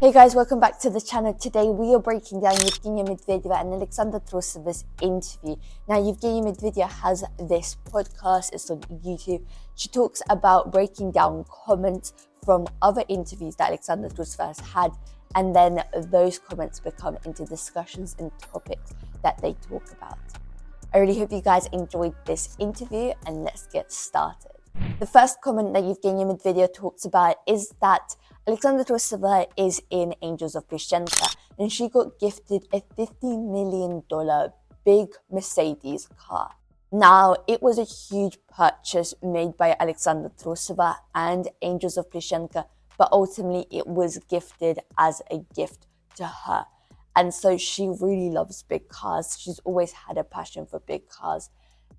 Hey guys, welcome back to the channel. Today we are breaking down Yevgenia Medvedeva and Alexandra Trusova's interview. Now, Yevgenia Medvedeva has this podcast, it's on YouTube. She talks about breaking down comments from other interviews that Alexandra Trusova has had, and then those comments become into discussions and topics that they talk about. I really hope you guys enjoyed this interview, and let's get started. The first comment that Yevgenia Medvedeva talks about is that Alexandra Trusova is in Angels of Plishenka, and she got gifted a $15 million big Mercedes car. Now, it was a huge purchase made by Alexandra Trusova and Angels of Plishenka, but ultimately it was gifted as a gift to her. And so she really loves big cars. She's always had a passion for big cars.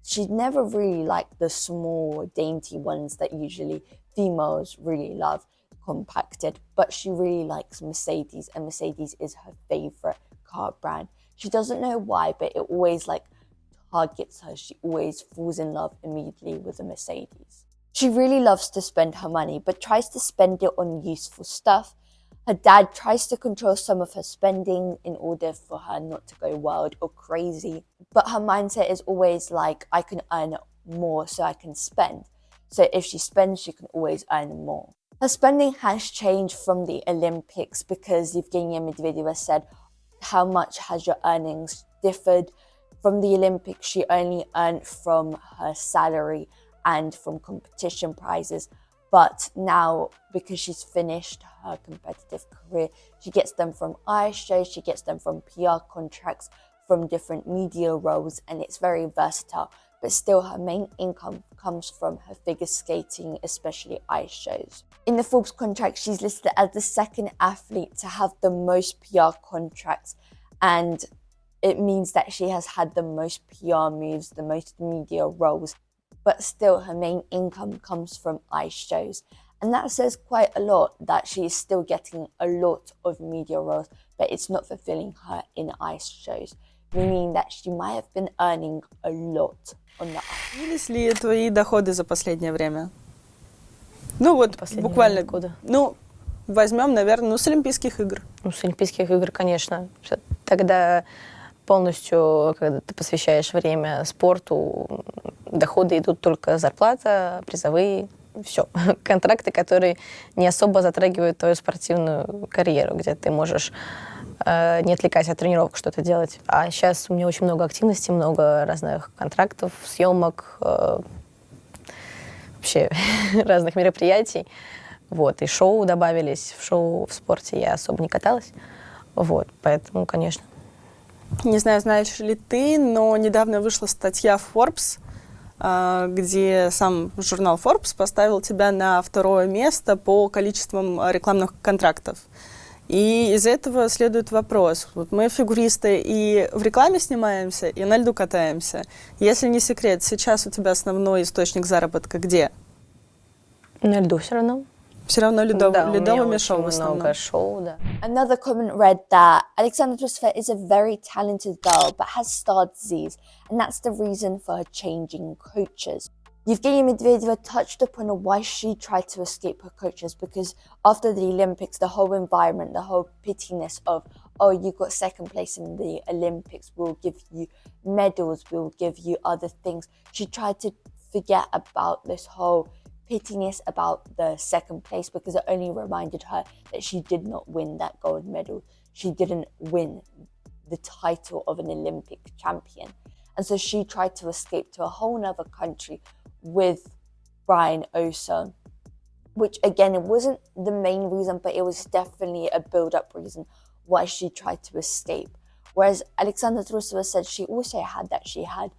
She never really liked the small, dainty ones that usually females really love, compacted, but she really likes Mercedes, and Mercedes is her favorite car brand. She doesn't know why, but it always targets her. She always falls in love immediately with a Mercedes. She really loves to spend her money, but tries to spend it on useful stuff. Her dad tries to control some of her spending in order for her not to go wild or crazy, but her mindset is always like, I can earn more so I can spend. So if she spends, she can always earn more. Her spending has changed from the Olympics because Yevgenia Medvedeva said, how much has your earnings differed? From the Olympics, she only earned from her salary and from competition prizes. But now, because she's finished her competitive career, she gets them from ice shows, she gets them from PR contracts, from different media roles, and it's very versatile. But still, her main income comes from her figure skating, especially ice shows. In the Forbes contract, she's listed as the second athlete to have the most PR contracts, and it means that she has had the most PR moves, the most media roles, but still her main income comes from ice shows. And that says quite a lot, that she is still getting a lot of media roles, but it's not fulfilling her in ice shows, meaning that she might have been earning a lot on the ice. Изменились ли твои доходы за последнее время? Ну вот буквально, возьмем, наверное, с Олимпийских игр. С Олимпийских игр, конечно. Тогда полностью, когда ты посвящаешь время спорту, доходы идут только зарплата, призовые, все. Контракты, которые не особо затрагивают твою спортивную карьеру, где ты можешь, не отвлекаясь от тренировок, что-то делать. А сейчас у меня очень много активностей, много разных контрактов, съемок, вообще разных мероприятий. Вот, и шоу добавились. В шоу в спорте я особо не каталась. Вот, поэтому, конечно. Не знаю, знаешь ли ты, но недавно вышла статья в Forbes, где сам журнал Forbes поставил тебя на второе место по количествам рекламных контрактов. И из этого следует вопрос. Вот мы фигуристы и в рекламе снимаемся, и на льду катаемся. Если не секрет, сейчас у тебя основной источник заработка где? На льду все равно. Все равно ледовыми шоу в основном. Много шоу, да. Another comment read that Alexandra Trusova is a very talented girl but has star disease, and that's the reason for her changing coaches. Yevgenia Medvedeva touched upon why she tried to escape her coaches, because after the Olympics, the whole environment, the whole pittiness of, oh, you got second place in the Olympics, we'll give you medals, we'll give you other things. She tried to forget about this whole pittiness about the second place, because it only reminded her that she did not win that gold medal. She didn't win the title of an Olympic champion. And so she tried to escape to a whole other country with Brian Osa, which again, it wasn't the main reason, but it was definitely a build-up reason why she tried to escape. Whereas Alexandra Trusova said she also had that. She had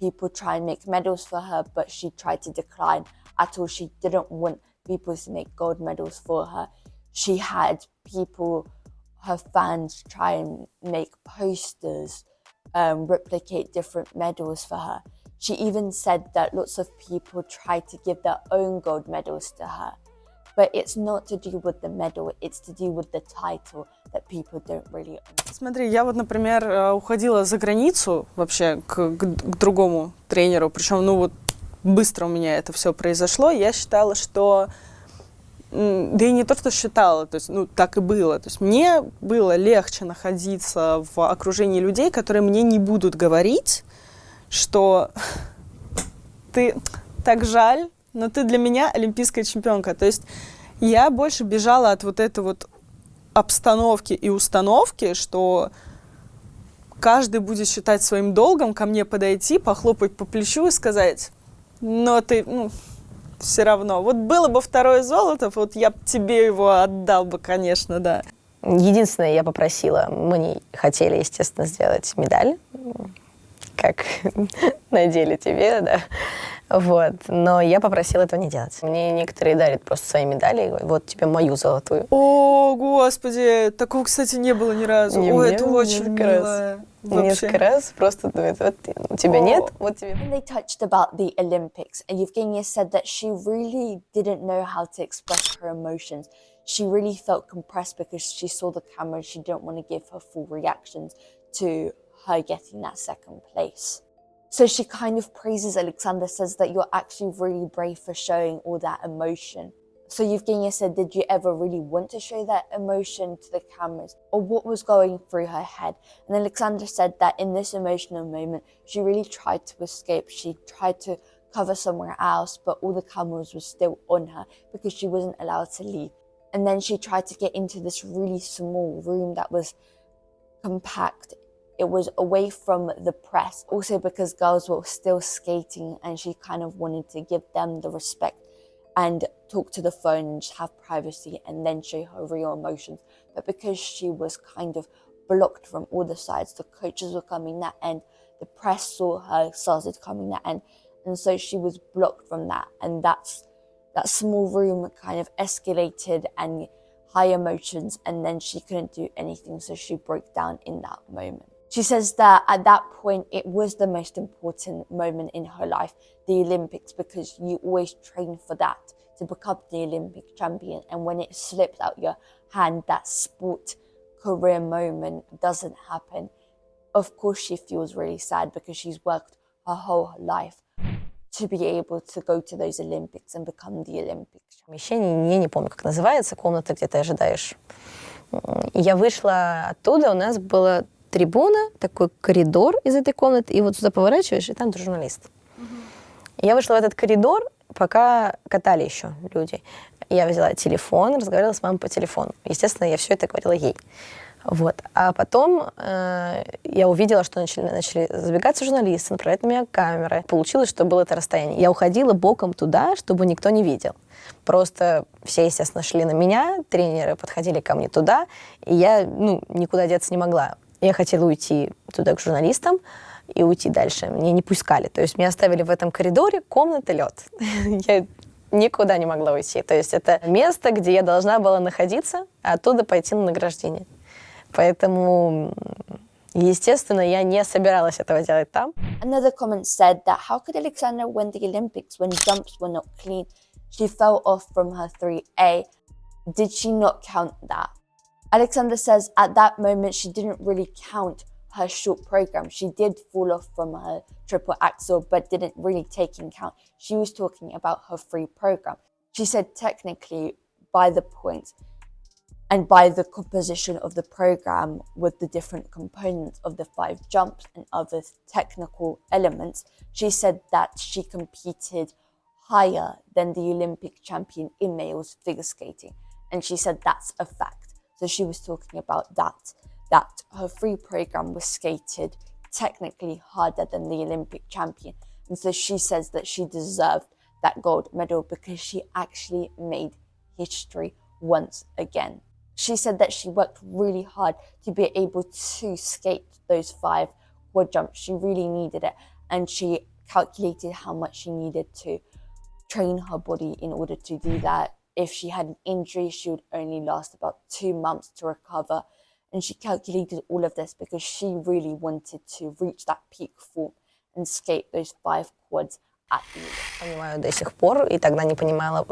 people try and make medals for her, but she tried to decline at all. She didn't want people to make gold medals for her. She had people, her fans, try and make posters, replicate different medals for her. She even said that lots of people tried to give their own gold medals to her. But it's not to do with the medal, it's to do with the title that people don't really understand. Смотри, я вот, например, уходила за границу вообще к другому тренеру, причем, быстро у меня это все произошло. Я считала, что Да и не то, что считала, то есть, так и было. То есть мне было легче находиться в окружении людей, которые мне не будут говорить, что ты так жаль, но ты для меня олимпийская чемпионка. То есть я больше бежала от вот этой вот обстановки и установки, что каждый будет считать своим долгом ко мне подойти, похлопать по плечу и сказать, но ты, все равно. Вот было бы второе золото, вот я бы тебе его отдал бы, конечно, да. Единственное, я попросила, мы не хотели, естественно, сделать медаль, как надели тебе, да. Вот. Но я попросила этого не делать. Мне некоторые дарят просто свои медали и говорят, вот тебе мою золотую. О, господи, такого, кстати, не было ни разу. Это очень мило. Несколько раз просто вот у тебя нет, вот тебе. When they touched about the Olympics, Evgenia said that she really didn't know how to express her emotions. She really felt compressed because she saw the camera. She didn't want to give her full reactions to her getting that second place. So she kind of praises Alexandra, says that you're actually really brave for showing all that emotion. So Evgenia said, did you ever really want to show that emotion to the cameras? Or what was going through her head? And Alexandra said that in this emotional moment, she really tried to escape. She tried to cover somewhere else, but all the cameras were still on her because she wasn't allowed to leave. And then she tried to get into this really small room that was compact. It was away from the press, also because girls were still skating and she kind of wanted to give them the respect and talk to the phone and just have privacy and then show her real emotions. But because she was kind of blocked from all the sides, the coaches were coming that end, the press saw her, started coming that end, and so she was blocked from that. And that small room kind of escalated and high emotions, and then she couldn't do anything, so she broke down in that moment. She says that at that point, it was the most important moment in her life, the Olympics, because you always train for that, to become the Olympic champion. And when it slips out your hand, that sport career moment doesn't happen. Of course, she feels really sad because she's worked her whole life to be able to go to those Olympics and become the Olympic champion. Помещение, я не помню, как называется, комната, где ты ожидаешь. Я вышла оттуда, у нас была трибуна, такой коридор из этой комнаты, и вот сюда поворачиваешь, и там журналист. Я вышла в этот коридор, пока катали еще люди. Я взяла телефон, разговаривала с мамой по телефону. Естественно, я все это говорила ей. Вот. А потом я увидела, что начали забегаться журналисты, направлять на меня камеры. Получилось, что было это расстояние. Я уходила боком туда, чтобы никто не видел. Просто все, естественно, шли на меня, тренеры подходили ко мне туда, и я никуда деться не могла. Я хотела уйти туда к журналистам и уйти дальше. Меня не пускали. То есть меня оставили в этом коридоре, комната, лед. Я никуда не могла уйти. То есть это место, где я должна была находиться, а оттуда пойти на награждение. Поэтому, естественно, я не собиралась этого делать там. Another comment said that how could Alexandra win the Olympics when jumps were not clean? She fell off from her 3A. Did she not count that? Alexandra says at that moment she didn't really count her short program. She did fall off from her triple axel, but didn't really take in count. She was talking about her free program. She said technically by the points and by the composition of the program with the different components of the 5 jumps and other technical elements, she said that she competed higher than the Olympic champion in males figure skating. And she said that's a fact. So she was talking about that her free program was skated technically harder than the Olympic champion. And so she says that she deserved that gold medal because she actually made history once again. She said that she worked really hard to be able to skate those 5 quad jumps. She really needed it. And she calculated how much she needed to train her body in order to do that. If she had an injury, she would only last about 2 months to recover. And she calculated all of this because she really wanted to reach that peak form and skate those 5 quads at the Olympics. Понимаю до сих пор, и тогда не понимала,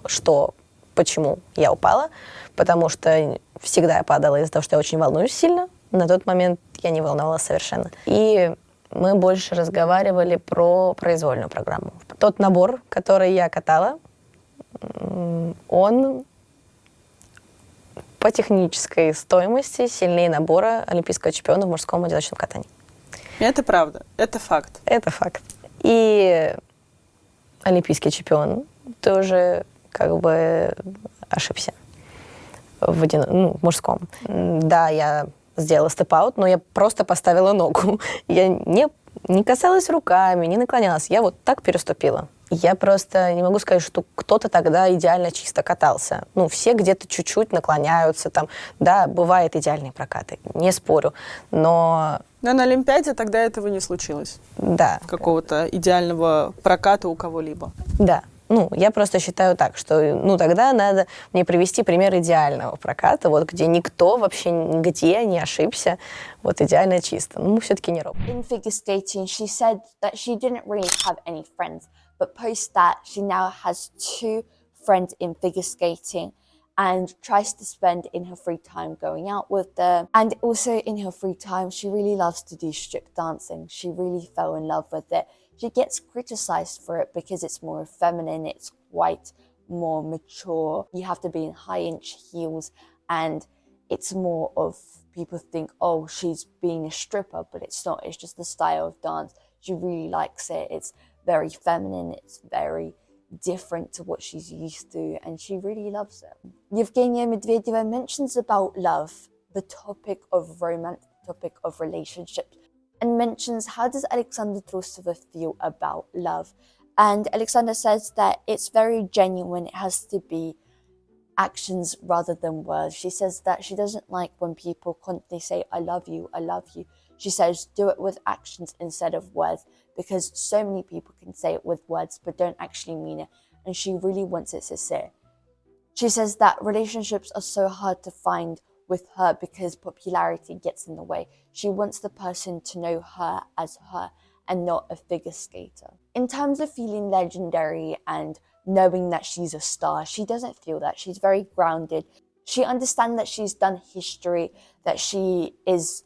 почему я упала, потому что всегда я падала из-за того, что я очень волнуюсь сильно. На тот момент я не волновалась совершенно. И мы больше разговаривали про произвольную программу. Тот набор, который я катала, он по технической стоимости сильнее набора олимпийского чемпиона в мужском одиночном катании. Это правда, это факт. Это факт. И олимпийский чемпион тоже как бы ошибся в мужском. Да, я сделала степ-аут, но я просто поставила ногу. Я не касалась руками, не наклонялась. Я вот так переступила. Я просто не могу сказать, что кто-то тогда идеально чисто катался. Ну, все где-то чуть-чуть наклоняются. Там, да, бывают идеальные прокаты, не спорю. Но на Олимпиаде тогда этого не случилось. Да. Какого-то идеального проката у кого-либо. Да. Ну, я просто считаю так, что, тогда надо мне привести пример идеального проката, вот, где никто вообще нигде не ошибся, вот, идеально чисто. Но мы все-таки не роботы. In figure skating, she said that she didn't really have any friends, but post that, she now has 2 friends in figure skating and tries to spend in her free time going out with them. And also in her free time, she really loves to do strip dancing. She really fell in love with it. She gets criticized for it because it's more feminine, it's quite more mature. You have to be in high-inch heels, and it's more of people think, oh, she's being a stripper, but it's not. It's just the style of dance. She really likes it. It's very feminine. It's very different to what she's used to, and she really loves it. Yevgenia Medvedeva mentions about love, the topic of romance, the topic of relationships, and mentions how does Alexandra Trusova feel about love. And Alexandra says that it's very genuine. It has to be actions rather than words. She says that she doesn't like when people constantly say, I love you, I love you. She says, do it with actions instead of words, because so many people can say it with words but don't actually mean it. And she really wants it sincere. She says that relationships are so hard to find with her because popularity gets in the way. She wants the person to know her as her and not a figure skater. In terms of feeling legendary and knowing that she's a star, she doesn't feel that. She's very grounded. She understands that she's done history, that she is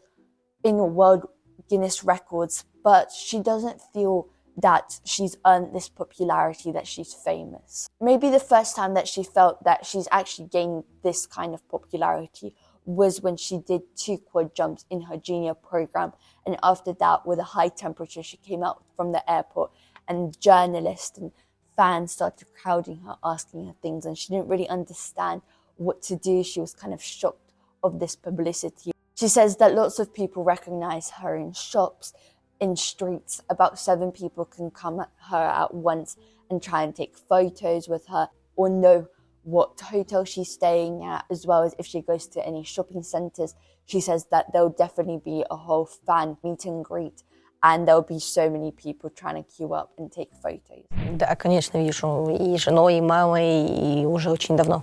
in World Guinness records, but she doesn't feel that she's earned this popularity, that she's famous. Maybe the first time that she felt that she's actually gained this kind of popularity was when she did 2 quad jumps in her junior program. And after that, with a high temperature, she came out from the airport and journalists and fans started crowding her, asking her things, and she didn't really understand what to do. She was kind of shocked of this publicity. She says that lots of people recognize her in shops, in streets. About 7 people can come at her at once and try and take photos with her or know what hotel she's staying at, as well as if she goes to any shopping centers. She says that there'll definitely be a whole fan meet and greet, and there'll be so many people trying to queue up and take photos. Да, конечно, вижу и женой, и мамой, и уже очень давно.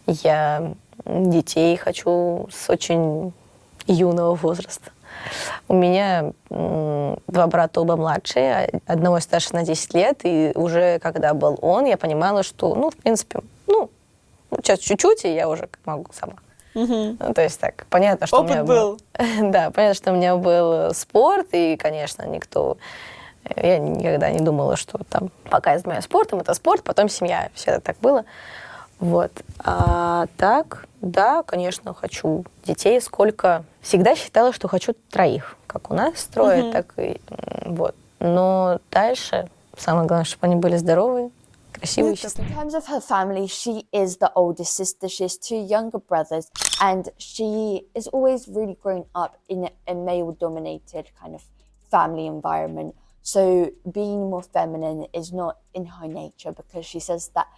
Я детей хочу с очень юного возраста. У меня 2 брата, оба младшие, одного старше на 10 лет, и уже когда был он, я понимала, что, в принципе, сейчас чуть-чуть, и я уже могу сама. То есть так, понятно, что опыт у меня был. Да, понятно, что у меня был спорт, и, конечно, я никогда не думала, что там, пока я занимаюсь спортом, это спорт, потом семья, всегда так было. Вот. А так, да, конечно, хочу детей. Всегда считала, что хочу 3, как у нас 3, так и вот. Но дальше самое главное, чтобы они были здоровые, красивые, счастливые. In terms of her family, she is the oldest sister. She has 2 younger brothers, and she is always really grown up in a male-dominated kind of family environment. So being more feminine is not in her nature, because she says that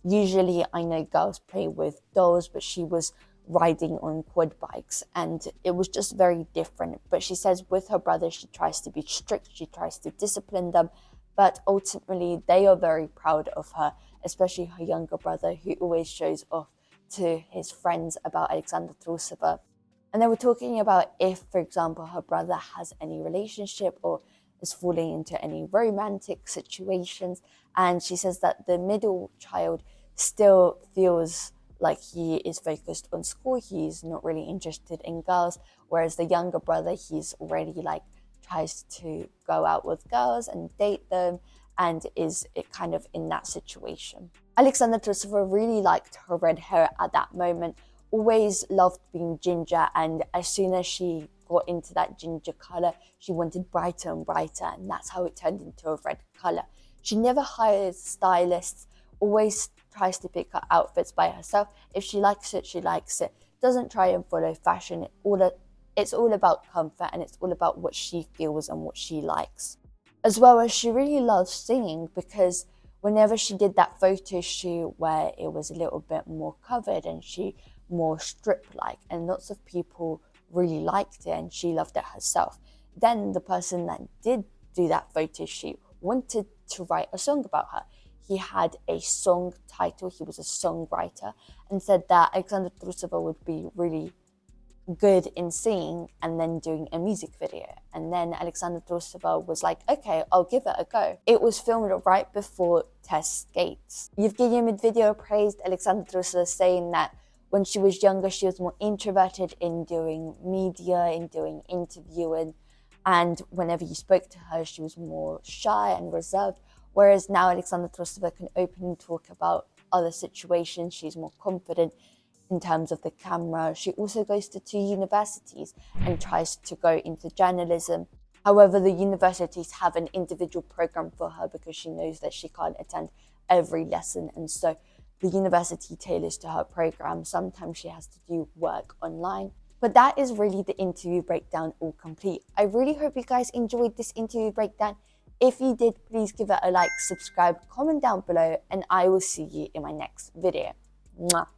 usually I know girls play with dolls, but she was riding on quad bikes and it was just very different. But she says with her brothers, she tries to be strict, she tries to discipline them, but ultimately they are very proud of her, especially her younger brother, who always shows off to his friends about Alexandra Trusova. And they were talking about if, for example, her brother has any relationship or is falling into any romantic situations. And she says that the middle child still feels like he is focused on school. He's not really interested in girls, whereas the younger brother, he's already tries to go out with girls and date them and is kind of in that situation. Alexandra Trusova really liked her red hair at that moment always loved being ginger, and as soon as she got into that ginger colour, she wanted brighter and brighter, and that's how it turned into a red colour. She never hires stylists, always tries to pick her outfits by herself. If she likes it, she likes it. Doesn't try and follow fashion. It's all about comfort, and it's all about what she feels and what she likes. As well as she really loves singing, because whenever she did that photo shoot where it was a little bit more covered and she more strip-like, and lots of people really liked it and she loved it herself, then the person that did do that photo shoot wanted to write a song about her. He had a song title, he was a songwriter, and said that Alexandra Trusova would be really good in singing and then doing a music video. And then Alexandra Trusova was like, okay, I'll give it a go. It was filmed right before test skates. Evgenia Medvedev praised Alexandra Trusova, saying that when she was younger, she was more introverted in doing media, in doing interviewing, and whenever you spoke to her, she was more shy and reserved. Whereas now Alexandra Trusova can openly talk about other situations. She's more confident in terms of the camera. She also goes to 2 universities and tries to go into journalism. However, the universities have an individual program for her because she knows that she can't attend every lesson, and so the university tailors to her program. Sometimes she has to do work online. But that is really the interview breakdown all complete. I really hope you guys enjoyed this interview breakdown. If you did, please give it a like, subscribe, comment down below, and I will see you in my next video. Mwah.